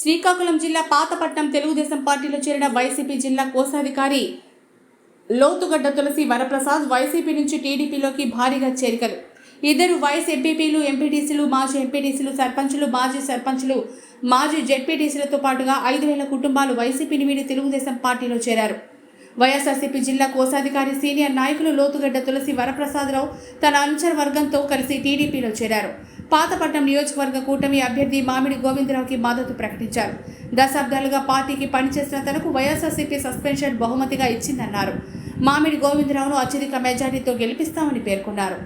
శ్రీకాకుళం జిల్లా పాతపట్నం తెలుగుదేశం పార్టీలో చేరిన వైసీపీ జిల్లా కోశాధికారి లోతుగడ్డ తులసి వరప్రసాద్ వైసీపీ నుంచి టీడీపీలోకి భారీగా చేరికలు. ఇద్దరు వైస్ ఎంపీపీలు, ఎంపీటీసీలు, మాజీ ఎంపీటీసీలు, సర్పంచులు, మాజీ సర్పంచులు, మాజీ జెడ్పీటీసీలతో పాటుగా 5,000 కుటుంబాలు వైసీపీని వీడి తెలుగుదేశం పార్టీలో చేరారు. వైఎస్ఆర్సీపీ జిల్లా కోశాధికారి సీనియర్ నాయకులు లోతుగడ్డ తులసి వరప్రసాదరావు తన అనుచర వర్గంతో కలిసి టీడీపీలో చేరారు. పాతపట్నం నియోజకవర్గ కూటమి అభ్యర్థి మామిడి గోవిందరావుకి మద్దతు ప్రకటించారు. దశాబ్దాలుగా పార్టీకి పనిచేసిన తనకు వైఎస్ఆర్సీపీ సస్పెన్షన్ బహుమతిగా ఇచ్చిందన్నారు. మామిడి గోవిందరావును అత్యధిక మెజార్టీతో గెలిపిస్తామని పేర్కొన్నారు.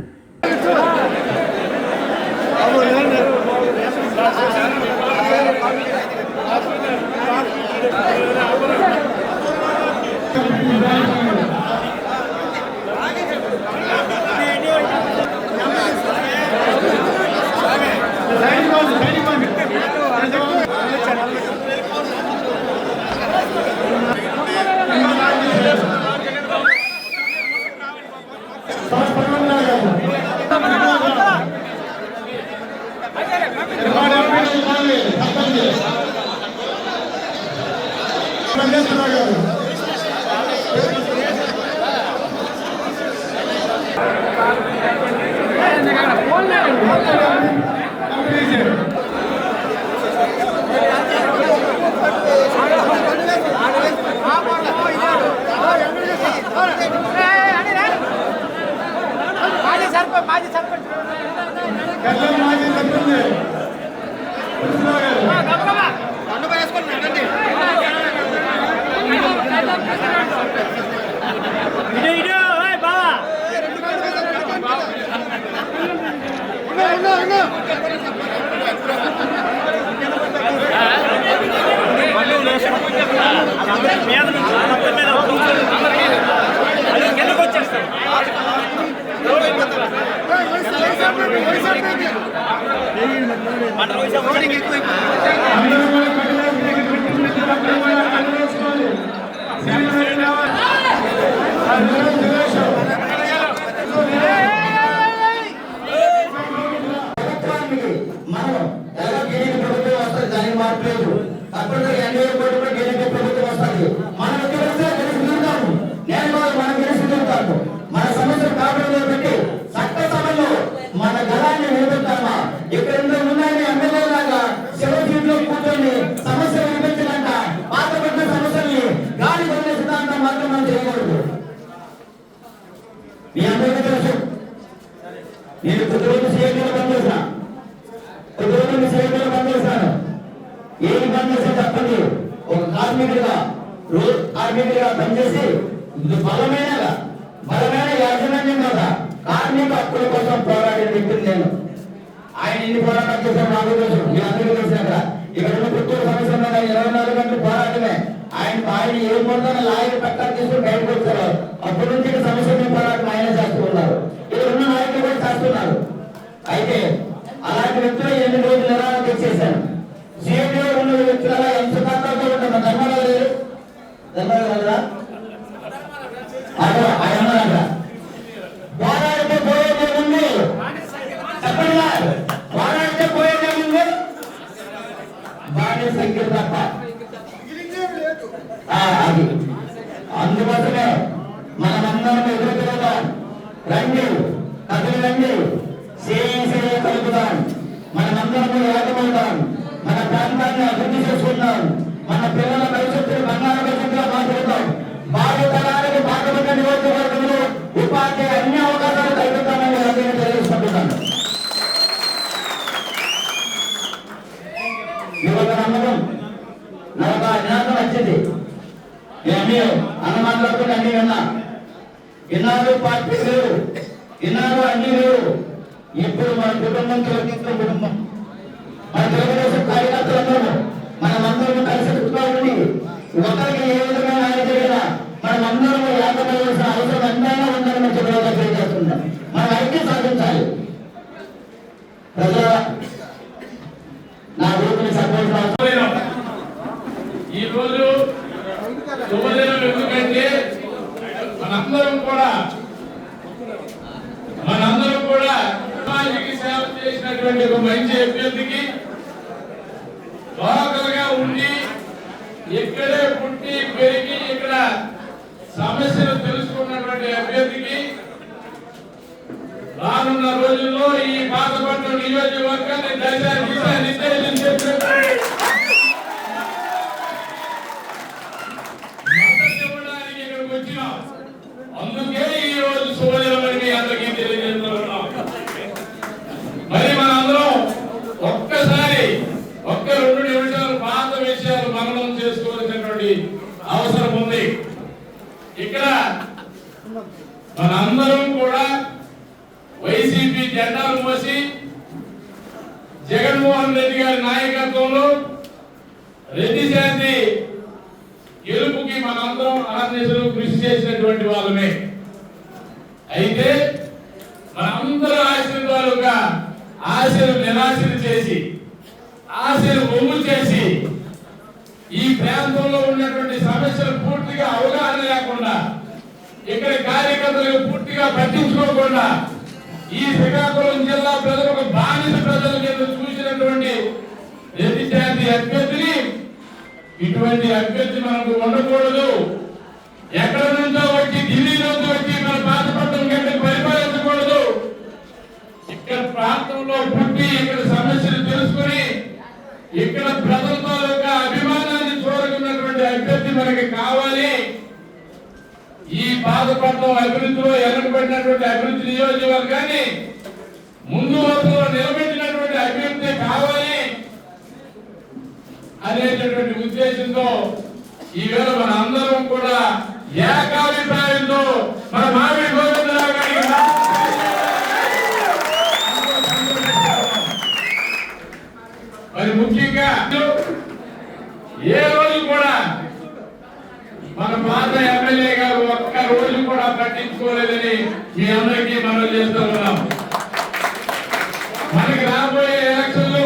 మన సమస్య కారణంలో పెట్టి చట్టసభలో మన గలాన్ని నిలబెట్టామా? ఇక్కడ ఉన్నాయని ఎమ్మెల్యేలాగా శివజీవిలో కూర్చొని సమస్య వినిపించినాక పాతపట్టిన సమస్యల్ని గాలి వదిలే సిద్ధాంతం మాత్రం మనం చేయకూడదు. మీ అందరికీ తెలుసు, నేను కొద్ది రోజులు సీఎంలో పనిచేసిన పనిచేశాను. ఏమి పనిచేసా చెప్పండి. ఒక కార్మికుడిగా పనిచేసి బలమైన యాజమాన్యం కదా కార్మిక హక్కుల కోసం పోరాడిన వ్యక్తిని నేను. ఆయన ఎన్ని పోరాటాలు చేశారు నాకు తెలుసు, మీ అందరికీ తెలిసినాక. ఇక్కడ ఉన్న పుత్తూరు సమస్య 24 గంటలు పోరాటమే. ఆయన ఏ మొత్తం లాయర్ పట్టాలు తీసుకుని బయటకు వచ్చారు. అప్పటి నుంచి సమస్య మీద పోరాటం ఆయన చేస్తూ ఉన్నారు. ఇక్కడ ఉన్న నాయకులు కూడా చేస్తున్నారు. అయితే అలాంటి వ్యక్తులు 8 రోజులు నిరాహార తెచ్చేశాను. సీఎంలో ఉన్న వ్యక్తుల ఎంత కారణంతో ఉంటారు. ధర్మరాజు పోరాడితే పోయేదేముంది? పోరాడితే పోయేదేముంది? బాగా సంఖ్య తప్ప అది. అందుకోసమే మనమందరం ఎదురు తిరుగుతాం. రండి, కథలు రండి, సేయ కలుపుతాం. మనమందరం ఏకమవుతాం. మన ప్రాంతాన్ని అభివృద్ధి చేసుకుంటాం. మన పిల్లల భవిష్యత్తును బంగారు భవిష్యత్తుగా మార్చుకుంటాం. భారతరానికి పాతపట్టిన నియోజకవర్గంలో ఉపాధ్యాయ అన్ని అవకాశాలు కల్పిస్తామని తెలియజేసుకుంటున్నాను. యువత నమ్మకం నాకు నినాదం వచ్చింది. అన్నీ అన్న మాట్లాడుకుంటే అన్ని విన్నా. ఇన్నాళ్ళు పార్టీ లేవు, ఇన్నాళ్ళు అన్ని లేవు. ఇప్పుడు మన కుటుంబం కుటుంబం మన తెలుగుదేశం కార్యకర్తలందరూ మనమందరూ కలిసి ఉండి ఒకరికి ఏ విధమైన ఆయన జరిగినా మనమందరం ఏకమయ్యాల్సిన అవసరం ఎంతైనా ఉందని మనం చెప్పడం తెలియజేస్తున్నాం. మనం ఐక్యం సాధించాలి. ప్రజల నా ఊపిని సంతోషం. ఈరోజు శుభదినం. ఎందుకంటే మనందరం కూడా సమాజానికి సేవ చేసినటువంటి ఒక మంచి అభ్యర్థికి లోకల్గా ఉండి ఇక్కడే పుట్టి పెరిగి ఇక్కడ సమస్యలు తెలుసుకున్నటువంటి అభ్యర్థికి రానున్న రోజుల్లో ఈ పాతపట్నం నియోజకవర్గాన్ని నిర్దేశం చేసినటువంటి ఇవ్వడానికి ఇక్కడికి వచ్చినాం. అందుకే ఈ రోజు శుభదినమని మీ అందరికీ తెలియజేస్తున్నాం. మరి మనందరం ఒక్కసారి 2 నిమిషాలు పాత విషయాలు మననం చేసుకోవాల్సినటువంటి అవసరం ఉంది. ఇక్కడ మనందరం కూడా వైసీపీ జెండాలు మోసి జగన్మోహన్ రెడ్డి గారి నాయకత్వంలో రెడ్డి జాతి గెలుపుకి మనందరం ఆనందించడం కృషి చేసినటువంటి వాళ్ళమే. అయితే మనందరూ ఆశీర్వాదాలుగా ఆశలు నిరాశలు చేసి ఆశలు బొమ్ము చేసి ఈ ప్రాంతంలో ఉన్నటువంటి సమస్యలు పూర్తిగా అవగాహన లేకుండా ఇక్కడ కార్యకర్తలకు పూర్తిగా పట్టించుకోకుండా ఈ శ్రీకాకుళం జిల్లా ప్రజలు ఒక బానిస ప్రజల కింద చూసినటువంటి రెడ్డి జాతి అభ్యర్థిని ఇటువంటి అభ్యర్థి మనకు ఉండకూడదు. ఎక్కడ నుంచో వచ్చి ఢిల్లీ నుంచి వచ్చి మన పాతపట్నం గంటకు పరిపాలించకూడదు. ఇక్కడ ప్రాంతంలో పుట్టి ఇక్కడ సమస్యలు తెలుసుకుని ఇక్కడ ప్రజలతో యొక్క అభిమానాన్ని చూరకున్నటువంటి అభ్యర్థి మనకి కావాలి. ఈ పాతపట్నం అభివృద్ధిలో వెనకబడినటువంటి అభివృద్ధి నియోజకవర్గాన్ని ముందు వరుసలో నిలబెట్టినటువంటి అభ్యర్థి కావాలి అనేటటువంటి ఉద్దేశంతో ఈవేళ మన అందరం కూడా ఏకాభిప్రాయంతో మన మామిడి గోవిందరావు గారికి మరి ముఖ్యంగా ఏ రోజు కూడా మన పాత ఎమ్మెల్యే గారు ఒక్క రోజు కూడా పట్టించుకోలేదని మీ అందరికీ మనం చేస్తూ ఉన్నాం. మనకి రాబోయే ఎలక్షన్లు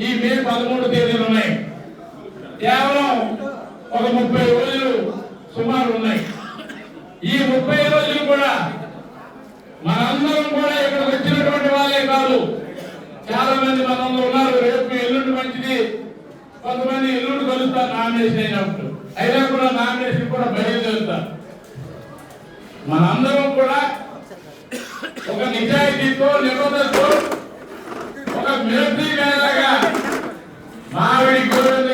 ఈ మే 13 తేదీలు ఉన్నాయి. కేవలం ఒక 30 రోజులు సుమారు ఉన్నాయి. ఈ 30 రోజులు కూడా మనందరం కూడా ఇక్కడ వచ్చినటువంటి వాళ్ళే కాదు, చాలా మంది మనంలో ఉన్నారు. రేపు ఎల్లుండి మంచిది, కొంతమంది ఎల్లుండి కలుస్తారు నామినేషన్ అయినప్పుడు, అయినా కూడా నామినేషన్ కూడా బయలుదేరుతారు. మనందరం కూడా ఒక నిజాయితీతో నిబద్ధతతో ఒక మిలిటరీ లాగా మామిడి గోవింద